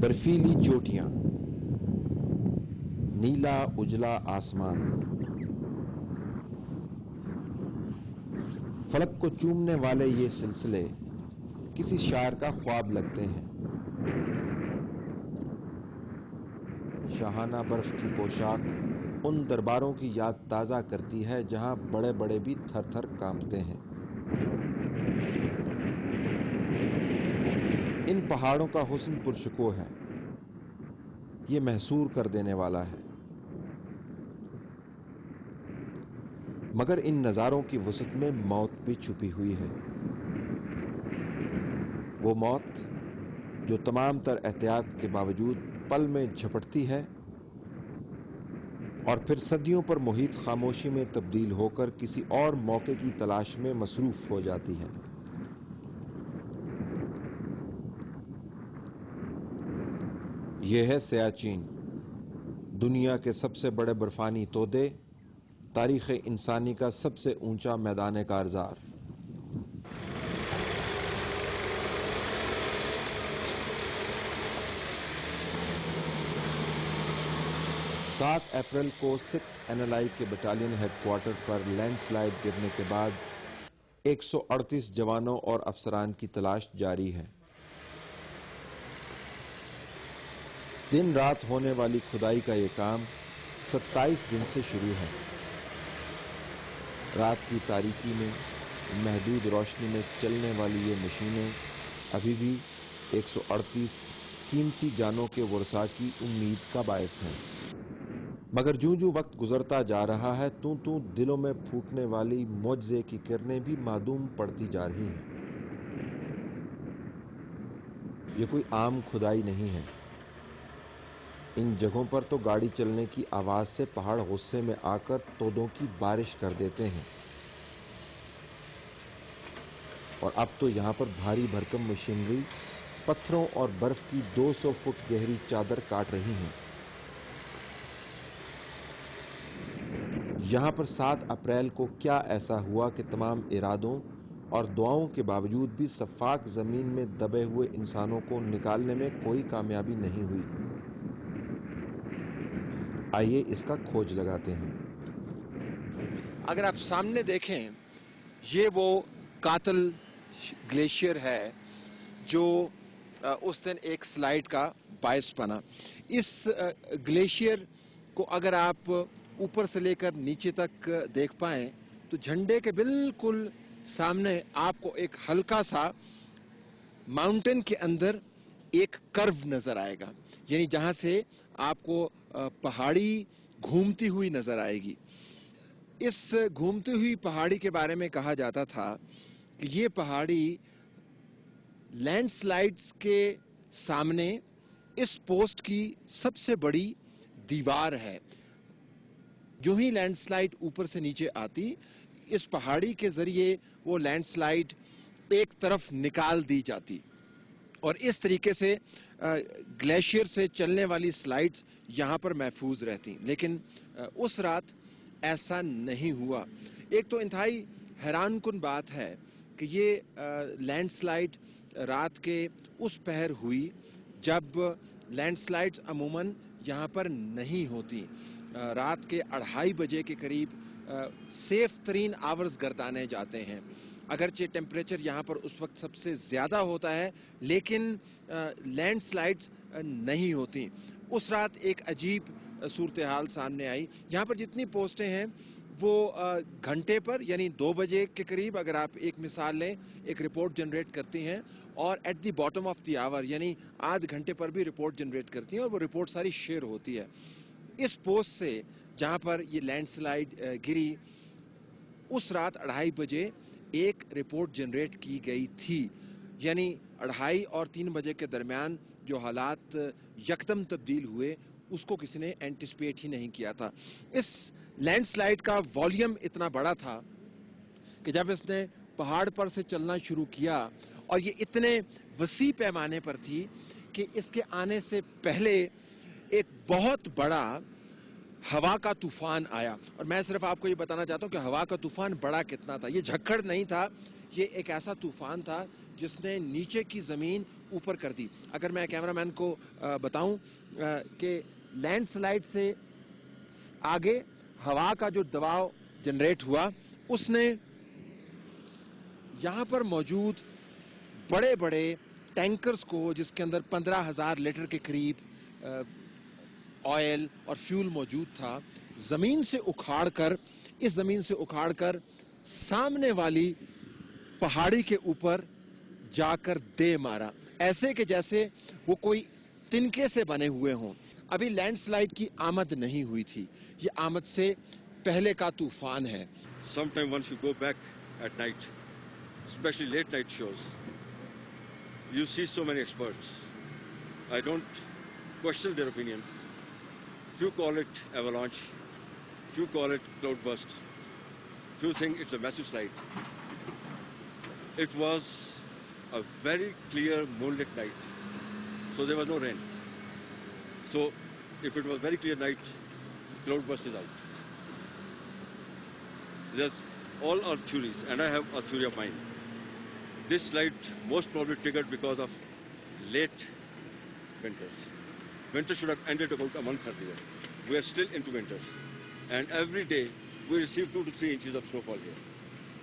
برفیلی چوٹیاں، نیلا اجلا آسمان، فلک کو چومنے والے یہ سلسلے کسی شاعر کا خواب لگتے ہیں۔ شاہانہ برف کی پوشاک ان درباروں کی یاد تازہ کرتی ہے جہاں بڑے بڑے بھی تھر تھر کانپتے ہیں۔ ان پہاڑوں کا حسن پرشکوہ ہے، یہ محصور کر دینے والا ہے، مگر ان نظاروں کی وسعت میں موت بھی چھپی ہوئی ہے۔ وہ موت جو تمام تر احتیاط کے باوجود پل میں جھپٹتی ہے اور پھر صدیوں پر محیط خاموشی میں تبدیل ہو کر کسی اور موقع کی تلاش میں مصروف ہو جاتی ہے۔ یہ ہے سیاچین، دنیا کے سب سے بڑے برفانی تودے، تاریخ انسانی کا سب سے اونچا میدان کارزار۔ 7 اپریل کو 6 NLI کے بٹالین ہیڈ کوارٹر پر لینڈ سلائیڈ گرنے کے بعد 138 جوانوں اور افسران کی تلاش جاری ہے۔ دن رات ہونے والی کھدائی کا یہ کام 27 دن سے شروع ہے۔ رات کی تاریکی میں محدود روشنی میں چلنے والی یہ مشینیں ابھی بھی 138 قیمتی جانوں کے ورثاء کی امید کا باعث ہیں۔ مگر جوں جوں وقت گزرتا جا رہا ہے توں دلوں میں پھوٹنے والی معجزے کی کرنیں بھی معدوم پڑتی جا رہی ہیں۔ یہ کوئی عام کھدائی نہیں ہے۔ ان جگہوں پر تو گاڑی چلنے کی آواز سے پہاڑ غصے میں آ کر تودوں کی بارش کر دیتے ہیں، اور اب تو یہاں پر بھاری بھرکم مشینری پتھروں اور برف کی 200 فٹ گہری چادر کاٹ رہی ہیں۔ یہاں پر 7 اپریل کو کیا ایسا ہوا کہ تمام ارادوں اور دعاؤں کے باوجود بھی سفاک زمین میں دبے ہوئے انسانوں کو نکالنے میں کوئی کامیابی نہیں ہوئی؟ آئیے اس کا کھوج لگاتے ہیں۔ اگر آپ سامنے دیکھیں، یہ وہ قاتل گلیشیئر ہے جو اس دن ایک سلائیڈ کا باعث بنا۔ اس گلیشیئر کو اگر آپ اوپر سے لے کر نیچے تک دیکھ پائیں تو جھنڈے کے بالکل سامنے آپ کو ایک ہلکا سا ماؤنٹین کے اندر ایک کرو نظر آئے گا، یعنی جہاں سے آپ کو پہاڑی گھومتی ہوئی نظر آئے گی۔ اس گھومتی ہوئی پہاڑی کے بارے میں کہا جاتا تھا کہ یہ پہاڑی لینڈ سلائیڈز کے سامنے اس پوسٹ کی سب سے بڑی دیوار ہے۔ جو ہی لینڈ سلائیڈ اوپر سے نیچے آتی، اس پہاڑی کے ذریعے وہ لینڈ سلائیڈ ایک طرف نکال دی جاتی، اور اس طریقے سے گلیشیئر سے چلنے والی سلائیڈز یہاں پر محفوظ رہتی۔ لیکن اس رات ایسا نہیں ہوا۔ ایک تو انتہائی حیران کن بات ہے کہ یہ لینڈ سلائیڈ رات کے اس پہر ہوئی جب لینڈ سلائیڈز عموماً یہاں پر نہیں ہوتی۔ رات کے 2:30 بجے کے قریب سیف ترین آورز گردانے جاتے ہیں۔ اگرچہ ٹیمپریچر یہاں پر اس وقت سب سے زیادہ ہوتا ہے، لیکن لینڈ سلائیڈز نہیں ہوتی۔ اس رات ایک عجیب صورتحال سامنے آئی۔ یہاں پر جتنی پوسٹیں ہیں وہ گھنٹے پر، یعنی 2 بجے کے قریب اگر آپ ایک مثال لیں، ایک رپورٹ جنریٹ کرتی ہیں، اور at the bottom of the hour یعنی آدھ گھنٹے پر بھی رپورٹ جنریٹ کرتی ہیں، اور وہ رپورٹ ساری شیئر ہوتی ہے۔ اس پوسٹ سے جہاں پر یہ لینڈ سلائیڈ گری، اس رات 2:30 بجے ایک رپورٹ جنریٹ کی گئی تھی، یعنی 2:30 اور 3 بجے کے درمیان جو حالات یکدم تبدیل ہوئے اس کو کسی نے اینٹیسپیٹ ہی نہیں کیا تھا۔ اس لینڈ سلائیڈ کا والیوم اتنا بڑا تھا کہ جب اس نے پہاڑ پر سے چلنا شروع کیا، اور یہ اتنے وسیع پیمانے پر تھی کہ اس کے آنے سے پہلے ایک بہت بڑا ہوا کا طوفان آیا۔ اور میں صرف آپ کو یہ بتانا چاہتا ہوں کہ ہوا کا طوفان بڑا کتنا تھا۔ یہ جھکڑ نہیں تھا، یہ ایک ایسا طوفان تھا جس نے نیچے کی زمین اوپر کر دی. اگر میں کیمرامین کو بتاؤں کہ لینڈ سلائیڈ سے آگے ہوا کا جو دباؤ جنریٹ ہوا اس نے یہاں پر موجود بڑے بڑے ٹینکرز کو جس کے اندر 15,000 لیٹر کے قریب آئل اور فیول موجود تھا زمین سے اکھاڑ کر سامنے والی پہاڑی کے اوپر جا کر دے مارا ایسے کہ جیسے وہ کوئی تنکے سے بنے ہوئے ہوں. ابھی لینڈ سلائیڈ کی آمد نہیں ہوئی تھی, یہ آمد سے پہلے کا طوفان ہے. Sometime once you go back at night, especially late night shows, you see so many experts. I don't question their opinions. Few call it avalanche, few call it cloudburst, few think it's a massive slide. It was a very clear moonlit night, so there was no rain. So if it was very clear night, cloudburst is out. There's all our theories, and I have a theory of mine. This slide most probably triggered because of late winters. Winter should have ended about a month earlier. We are still into winters, and every day we receive 2 to 3 inches of snowfall here.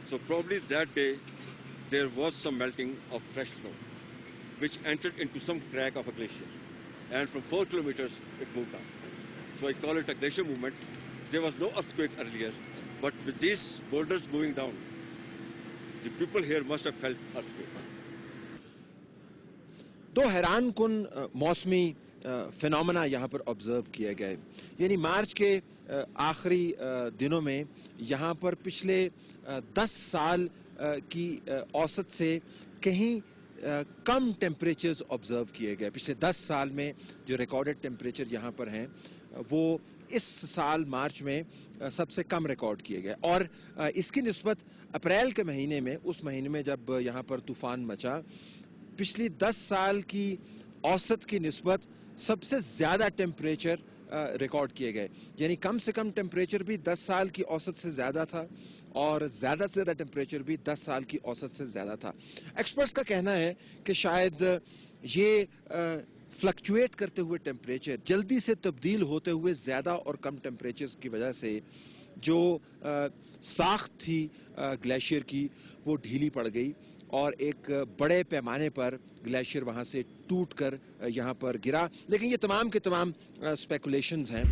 So probably that day there was some melting of fresh snow, which entered into some crack of a glacier, and from 4 kilometers it moved down. So I call it a glacier movement. There was no earthquake earlier, but with these boulders moving down, the people here must have felt earthquake. دو حیران کن موسمی phenomena یہاں پر observe کیے گئے. یعنی مارچ کے آخری دنوں میں یہاں پر پچھلے 10 سال کی اوسط سے کہیں کم ٹیمپریچرز آبزرو کیے گئے. پچھلے 10 سال میں جو ریکارڈڈ ٹیمپریچر یہاں پر ہیں وہ اس سال مارچ میں سب سے کم ریکارڈ کیے گئے. اور اس کی نسبت اپریل کے مہینے میں, اس مہینے میں جب یہاں پر طوفان مچا, پچھلی 10 سال کی اوسط کی نسبت سب سے زیادہ ٹیمپریچر ریکارڈ کیے گئے. یعنی کم سے کم ٹیمپریچر بھی 10 سال کی اوسط سے زیادہ تھا اور زیادہ سے زیادہ ٹیمپریچر بھی 10 سال کی اوسط سے زیادہ تھا. ایکسپرٹس کا کہنا ہے کہ شاید یہ فلکچویٹ کرتے ہوئے ٹیمپریچر, جلدی سے تبدیل ہوتے ہوئے زیادہ اور کم ٹیمپریچرز کی وجہ سے جو ساخت تھی گلیشیئر کی وہ ڈھیلی پڑ گئی اور ایک بڑے پیمانے پر گلیشیئر وہاں سے ٹوٹ کر یہاں پر گرا. لیکن یہ تمام کے تمام اسپیکولیشنز ہیں.